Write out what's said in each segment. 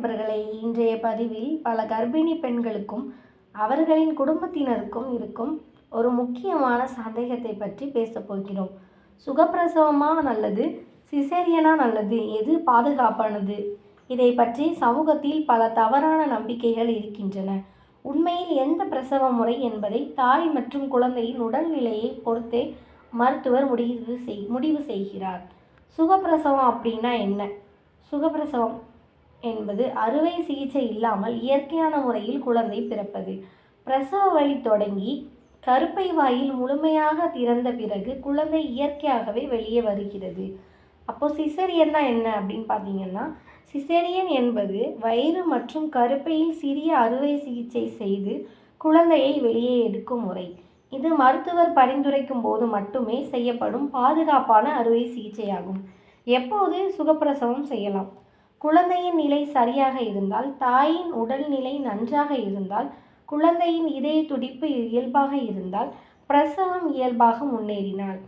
நண்பர்களே, இன்றைய பதிவில் பல கர்ப்பிணி பெண்களுக்கும் அவர்களின் குடும்பத்தினருக்கும் இருக்கும் ஒரு முக்கியமான சந்தேகத்தை பற்றி பேசப் போகிறோம். சுகப்பிரசவமா நல்லது, சிசேரியனா நல்லது, எது பாதுகாப்பானது? இதை பற்றி சமூகத்தில் பல தவறான நம்பிக்கைகள் இருக்கின்றன. உண்மையில் எந்த பிரசவ முறை என்பதை தாய் மற்றும் குழந்தையின் உடல்நிலையை பொறுத்தே மருத்துவர் முடிவு செய்கிறார். சுகப்பிரசவம் அப்படின்னா என்ன? சுகப்பிரசவம் என்பது அறுவை சிகிச்சை இல்லாமல் இயற்கையான முறையில் குழந்தை பிறப்பது. பிரசவ வலி தொடங்கி கருப்பை வாயில் முழுமையாக திறந்த பிறகு குழந்தை இயற்கையாகவே வெளியே வருகிறது. அப்போ சிசேரியன்னா என்ன அப்படின்னு பார்த்தீங்கன்னா, சிசேரியன் என்பது வயிறு மற்றும் கருப்பையில் சிறிய அறுவை சிகிச்சை செய்து குழந்தையை வெளியே எடுக்கும் முறை. இது மருத்துவர் பரிந்துரைக்கும் போது மட்டுமே செய்யப்படும் பாதுகாப்பான அறுவை சிகிச்சையாகும். எப்போது சுகப்பிரசவம் செய்யலாம்? குழந்தையின் நிலை சரியாக இருந்தால், தாயின் உடல்நிலை நன்றாக இருந்தால், குழந்தையின் இதய துடிப்பு இயல்பாக இருந்தால், பிரசவம் இயல்பாக முன்னேறினாள்.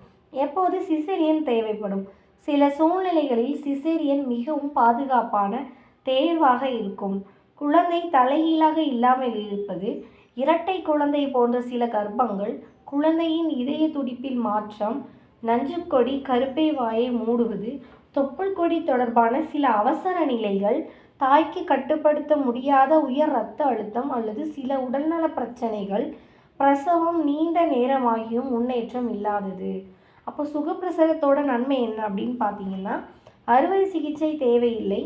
எப்போது சிசேரியன் தேவைப்படும்? சில சூழ்நிலைகளில் சிசேரியன் மிகவும் பாதுகாப்பான தேர்வாக இருக்கும். குழந்தை தலைகீழாக இல்லாமல் இருப்பது, இரட்டை குழந்தை போன்ற சில கர்ப்பங்கள், குழந்தையின் இதய துடிப்பில் மாற்றம், நஞ்சுக்கொடி கருப்பை வாயை மூடுவது, தொப்புள் கொடி தொடர்பான சில அவசர நிலைகள், தாய்க்கு கட்டுப்படுத்த முடியாத உயர் இரத்த அழுத்தம் அல்லது சில உடல்நல பிரச்சனைகள், பிரசவம் நீண்ட நேரமாகியும் முன்னேற்றம் இல்லாதது. அப்போ சுகப்பிரசவத்தோட நன்மை என்ன அப்படின்னு பார்த்தீங்கன்னா, அறுவை சிகிச்சை தேவையில்லை,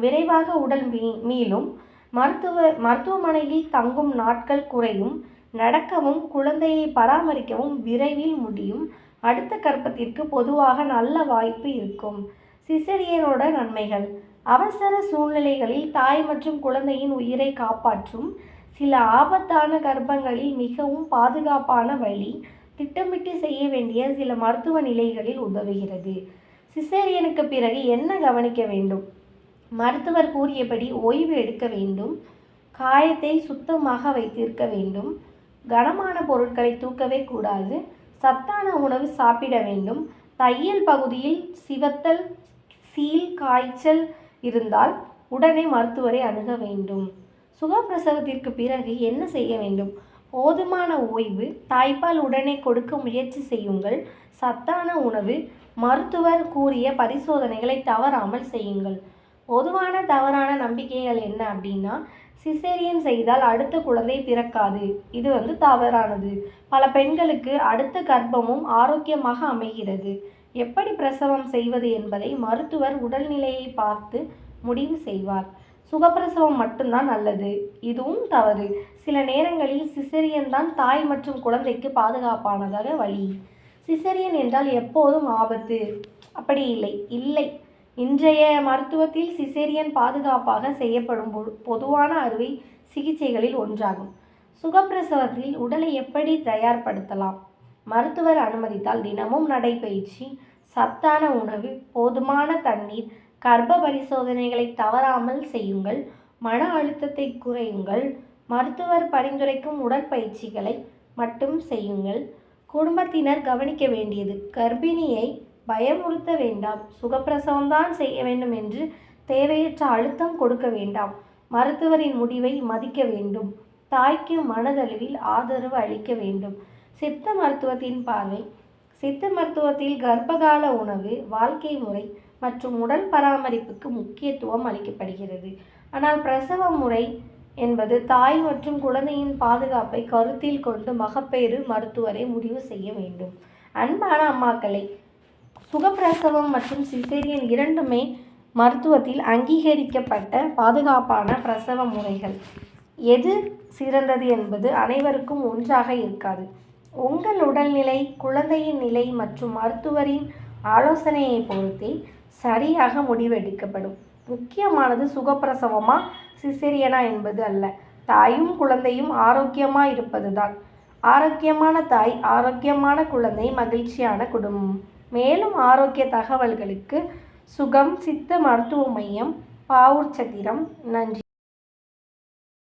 விரைவாக உடல் மீளும், மருத்துவமனையில் தங்கும் நாட்கள் குறையும், நடக்கவும் குழந்தையை பராமரிக்கவும் விரைவில் முடியும், அடுத்த கர்ப்பத்திற்கு பொதுவாக நல்ல வாய்ப்பு இருக்கும். சிசேரியனோட நன்மைகள்: அவசர சூழ்நிலைகளில் தாய் மற்றும் குழந்தையின் உயிரை காப்பாற்றும், சில ஆபத்தான கர்ப்பங்களில் மிகவும் பாதுகாப்பான வழி, திட்டமிட்டு செய்ய வேண்டிய சில மருத்துவ நிலைகளில் உதவுகிறது. சிசேரியனுக்கு பிறகு என்ன கவனிக்க வேண்டும்? மருத்துவர் கூறியபடி ஓய்வு எடுக்க வேண்டும், காயத்தை சுத்தமாக வைத்திருக்க வேண்டும், கனமான பொருட்களை தூக்கவே கூடாது, சத்தான உணவு சாப்பிட வேண்டும், தையல் பகுதியில் சிவத்தல், சீல், காய்ச்சல் இருந்தால் உடனே மருத்துவரை அணுக வேண்டும். சுகப்பிரசவத்திற்கு பிறகு என்ன செய்ய வேண்டும்? போதுமான ஓய்வு, தாய்ப்பால் உடனே கொடுக்க முயற்சி செய்யுங்கள், சத்தான உணவு, மருத்துவர் கூறிய பரிசோதனைகளை தவறாமல் செய்யுங்கள். பொதுவான தவறான நம்பிக்கைகள் என்ன அப்படின்னா, சிசேரியன் செய்தால் அடுத்த குழந்தை பிறக்காது. இது தவறானது. பல பெண்களுக்கு அடுத்த கர்ப்பமும் ஆரோக்கியமாக அமைகிறது. எப்படி பிரசவம் செய்வது என்பதை மருத்துவர் உடல்நிலையை பார்த்து முடிவு செய்வார். சுகப்பிரசவம் மட்டும்தான் நல்லது. இதுவும் தவறு. சில நேரங்களில் சிசேரியன் தான் தாய் மற்றும் குழந்தைக்கு பாதுகாப்பானதாக வழி. சிசேரியன் என்றால் எப்போதும் ஆபத்து. அப்படி இல்லை. இன்றைய மருத்துவத்தில் சிசேரியன் பாதுகாப்பாக செய்யப்படும் பொதுவான அறுவை சிகிச்சைகளில் ஒன்றாகும். சுகப்பிரசவத்தில் உடலை எப்படி தயார்படுத்தலாம்? மருத்துவர் அனுமதித்தால் தினமும் நடைபயிற்சி, சத்தான உணவு, போதுமான தண்ணீர், கர்ப்ப பரிசோதனைகளை தவறாமல் செய்யுங்கள், மன அழுத்தத்தை குறையுங்கள், மருத்துவர் பரிந்துரைக்கும் உடற்பயிற்சிகளை மட்டும் செய்யுங்கள். குடும்பத்தினர் கவனிக்க வேண்டியது: கர்ப்பிணியை பயமுறுத்த வேண்டாம், சுகப்பிரசவம்தான் செய்ய வேண்டும் என்று தேவையற்ற அழுத்தம் கொடுக்க வேண்டாம், மருத்துவரின் முடிவை மதிக்க வேண்டும், தாய்க்கு மனதளவில் ஆதரவு அளிக்க வேண்டும். சித்த மருத்துவத்தின் பார்வை: சித்த மருத்துவத்தில் கர்ப்பகால உணவு, வாழ்க்கை முறை மற்றும் உடல் பராமரிப்புக்கு முக்கியத்துவம் அளிக்கப்படுகிறது. ஆனால் பிரசவ முறை என்பது தாய் மற்றும் குழந்தையின் பாதுகாப்பை கருத்தில் கொண்டு மகப்பேறு மருத்துவரை முடிவு செய்ய வேண்டும். அன்பான அம்மாக்களை, சுகப்பிரசவம் மற்றும் சிசேரியன் இரண்டுமே மருத்துவத்தில் அங்கீகரிக்கப்பட்ட பாதுகாப்பான பிரசவ முறைகள். எது சிறந்தது என்பது அனைவருக்கும் ஒன்றாக இருக்காது. உங்கள் உடல்நிலை, குழந்தையின் நிலை மற்றும் மருத்துவரின் ஆலோசனையை பொறுத்தே சரியாக முடிவெடுக்கப்படும். முக்கியமானது சுகப்பிரசவமா சிசேரியனா என்பது அல்ல, தாயும் குழந்தையும் ஆரோக்கியமாக இருப்பதுதான். ஆரோக்கியமான தாய், ஆரோக்கியமான குழந்தை, மகிழ்ச்சியான குடும்பம். மேலும் ஆரோக்கிய தகவல்களுக்கு சுகம் சித்த மருத்துவ மையம், பாவூர் சத்திரம். நன்றி.